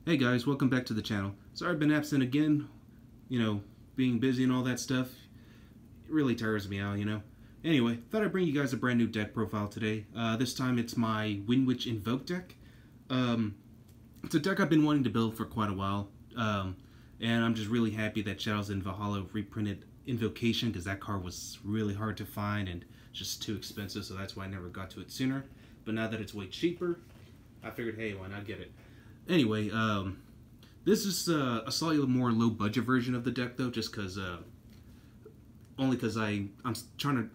Hey guys, welcome back to the channel. Sorry I've been absent again, being busy and all that stuff. It really tires me out, Anyway, thought I'd bring you guys a brand new deck profile today. This time it's my Windwitch Invoked deck. It's a deck I've been wanting to build for quite a while, and I'm just really happy that Shadows in Valhalla reprinted Invocation, because that card was really hard to find and just too expensive, so that's why I never got to it sooner. But now that it's way cheaper, I figured, hey, why not get it? Anyway, this is a slightly more low-budget version of the deck, though, just because, only because I'm trying to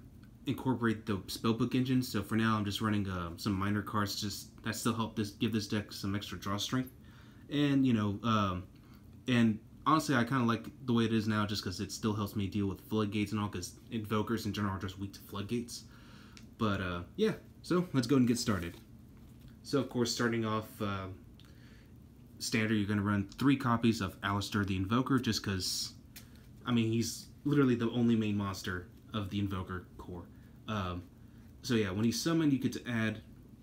incorporate the spellbook engine. So for now, I'm just running some minor cards that still help give this deck some extra draw strength, and and honestly, I kind of like the way it is now, just because it still helps me deal with floodgates and all, because invokers in general are just weak to floodgates. But yeah, so let's go and get started. So of course, starting off. Standard, you're going to run 3 copies of Alistair the Invoker, just because, I mean, he's literally the only main monster of the Invoker core. So yeah, when he's summoned, you get to add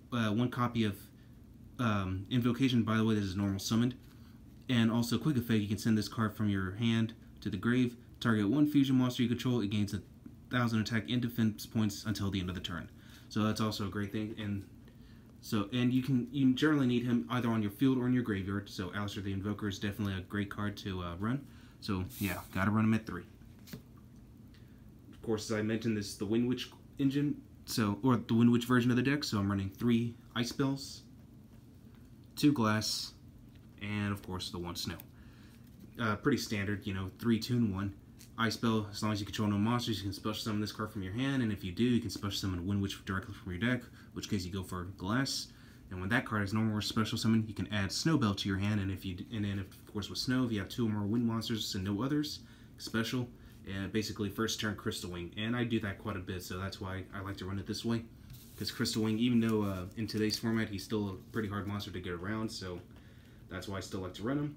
1 copy of Invocation. By the way, this is normal summoned. And also, quick effect, you can send this card from your hand to the grave. Target 1 fusion monster you control. It gains 1,000 attack and defense points until the end of the turn. So that's also a great thing. And you generally need him either on your field or in your graveyard. So Alistair the Invoker is definitely a great card to run. So yeah, gotta run him at 3. Of course, as I mentioned, this is the Windwitch engine, or the Windwitch version of the deck. So I'm running 3 ice spells, 2 glass, and of course the 1 snow. Pretty standard, 3, 2, and 1. Ice spell, as long as you control no monsters, you can special summon this card from your hand, and if you do, you can special summon a Windwitch directly from your deck, which case you go for glass. And when that card is no more special summon, you can add Snowbell to your hand, and then of course with snow, if you have 2 or more wind monsters and no others, special, and basically first turn Crystal Wing. And I do that quite a bit, so that's why I like to run it this way. Because Crystal Wing, even though in today's format he's still a pretty hard monster to get around, so that's why I still like to run him.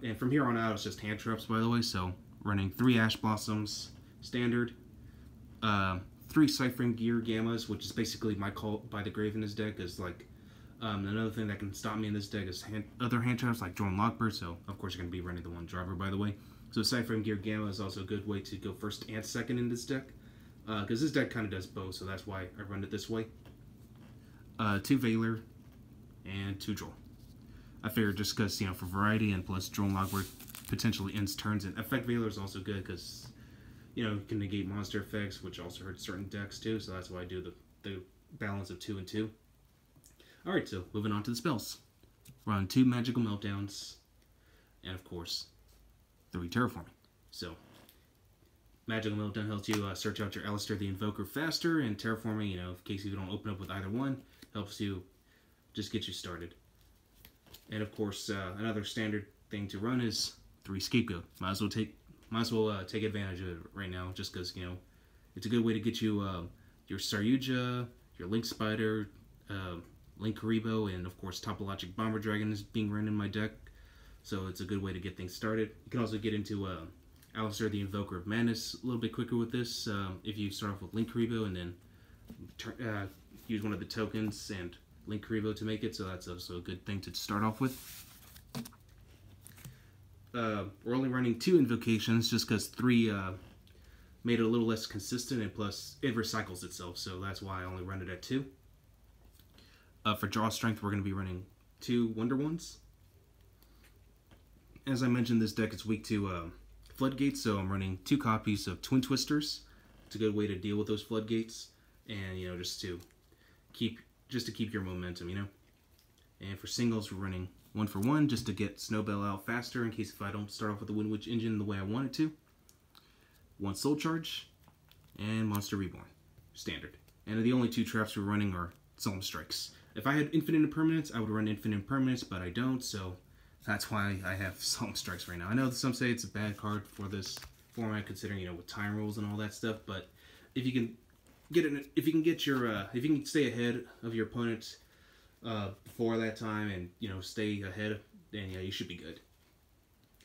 And from here on out, it's just hand traps, by the way. So running 3 Ash Blossoms, standard, 3 Ciphering Gear Gammas, which is basically my call by the grave in this deck. Is like another thing that can stop me in this deck is other hand traps like Drone Lockbird. So of course you're going to be running the 1 driver, by the way. So Ciphering Gear Gamma is also a good way to go first and second in this deck, because this deck kind of does both. So that's why I run it this way. 2 Veiler and 2 Droll. I figured just because, for variety, and plus Drone Lockbird potentially ends turns, and Effect Veiler is also good because, you can negate monster effects, which also hurts certain decks too, so that's why I do the balance of 2 and 2. Alright, so moving on to the spells. Run 2 Magical Meltdowns, and of course, 3 Terraforming. So, Magical Meltdown helps you search out your Alistair the Invoker faster, and Terraforming, in case you don't open up with either one, helps you just get you started. And of course, another standard thing to run is 3 Scapegoat. Might as well take advantage of it right now, just because it's a good way to get you your Saryuja, your Link Spider, Link Karibo, and of course Topologic Bomber Dragon is being run in my deck, so it's a good way to get things started. You can also get into Alistair the Invoker of Madness a little bit quicker with this if you start off with Link Karibo and then use one of the tokens and Link Karibo to make it, so that's also a good thing to start off with. We're only running 2 Invocations just because 3 made it a little less consistent, and plus it recycles itself, so that's why I only run it at 2. For draw strength, we're going to be running 2 Wonder Ones. As I mentioned, this deck is weak to floodgates, so I'm running 2 copies of Twin Twisters. It's a good way to deal with those floodgates, and just to keep your momentum, And for singles, we're running 1 for 1 just to get Snowbell out faster in case if I don't start off with the Windwitch engine the way I want it to. 1 Soul Charge, and Monster Reborn, standard. And the only 2 traps we're running are Solemn Strikes. If I had Infinite Impermanence, I would run Infinite Impermanence, but I don't, so that's why I have Solemn Strikes right now. I know some say it's a bad card for this format, considering, with time rules and all that stuff, but if you can if you can stay ahead of your opponent before that time, and stay ahead, then yeah, you should be good.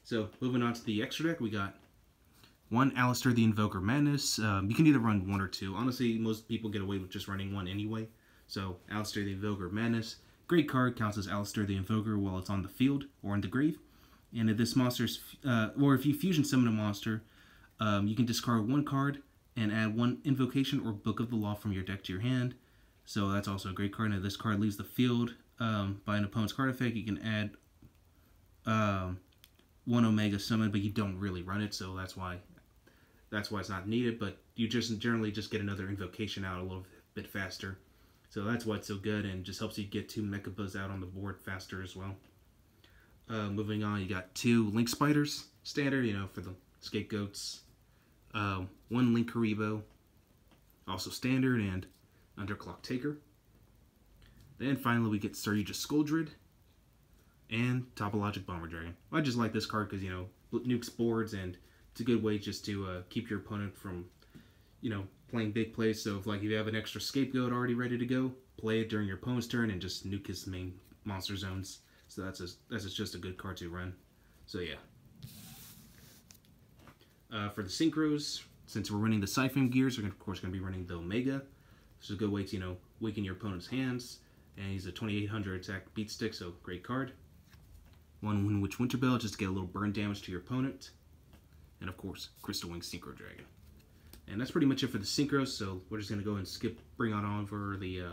So moving on to the extra deck, we got 1 Alistair the Invoker Madness. You can either run 1 or 2. Honestly, most people get away with just running 1 anyway. So Alistair the Invoked Windwitch, great card, counts as Alistair the Invoker while it's on the field or in the grave. And if this monster's, or if you fusion summon a monster, you can discard one card and add one invocation or Book of the Law from your deck to your hand. So that's also a great card. And if this card leaves the field by an opponent's card effect, you can add one Omega summon, but you don't really run it, so that's why it's not needed. But you just generally just get another invocation out a little bit faster. So that's why it's so good, and just helps you get 2 Mechabuzz out on the board faster as well. Moving on, you got 2 Link Spiders, standard, for the scapegoats. 1 Link Karibo, also standard, and Underclock Taker. Then finally we get Surya's Scoldred and Topologic Bomber Dragon. I just like this card because, nukes boards, and it's a good way just to keep your opponent from, playing big plays. So if you have an extra scapegoat already ready to go, play it during your opponent's turn and just nuke his main monster zones. So that's just a good card to run. So yeah. For the synchros, since we're running the Siphon Gears, we're of course going to be running the Omega. This is a good way to, weaken your opponent's hands. And he's a 2800 attack beat stick, so great card. 1 Windwitch Winterbell, just to get a little burn damage to your opponent. And of course, Crystal Wing Synchro Dragon. And that's pretty much it for the synchros, so we're just going to go and bring on over the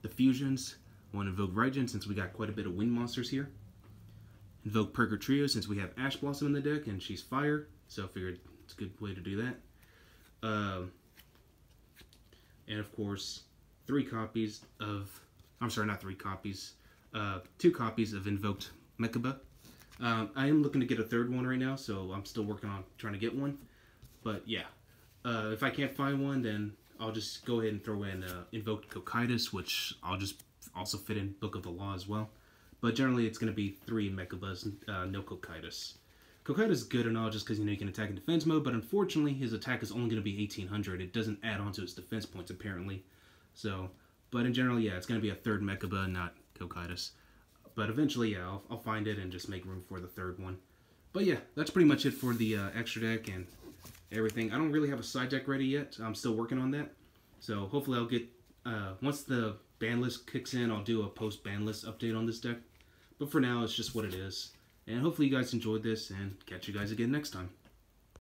fusions. 1 Invoked Raijin, since we got quite a bit of wind monsters here. Invoke Perker Trio, since we have Ash Blossom in the deck, and she's fire, so I figured it's a good way to do that. And of course, 2 copies of Invoked Mechaba. I am looking to get a 3rd one right now, so I'm still working on trying to get one. But yeah, if I can't find one, then I'll just go ahead and throw in Invoked Cocytus, which I'll just also fit in Book of the Law as well. But generally, it's going to be 3 Mechabuzz, no Cocytus. Cocytus is good and all just because, you can attack in defense mode, but unfortunately, his attack is only going to be 1800. It doesn't add on to his defense points, apparently. So, but in general, yeah, it's going to be a 3rd Mechaba, not Cocytus. But eventually, yeah, I'll find it and just make room for the 3rd one. But yeah, that's pretty much it for the extra deck and everything. I don't really have a side deck ready yet. I'm still working on that. So hopefully I'll get, once the ban list kicks in, I'll do a post-ban list update on this deck. But for now, it's just what it is. And hopefully you guys enjoyed this, and catch you guys again next time.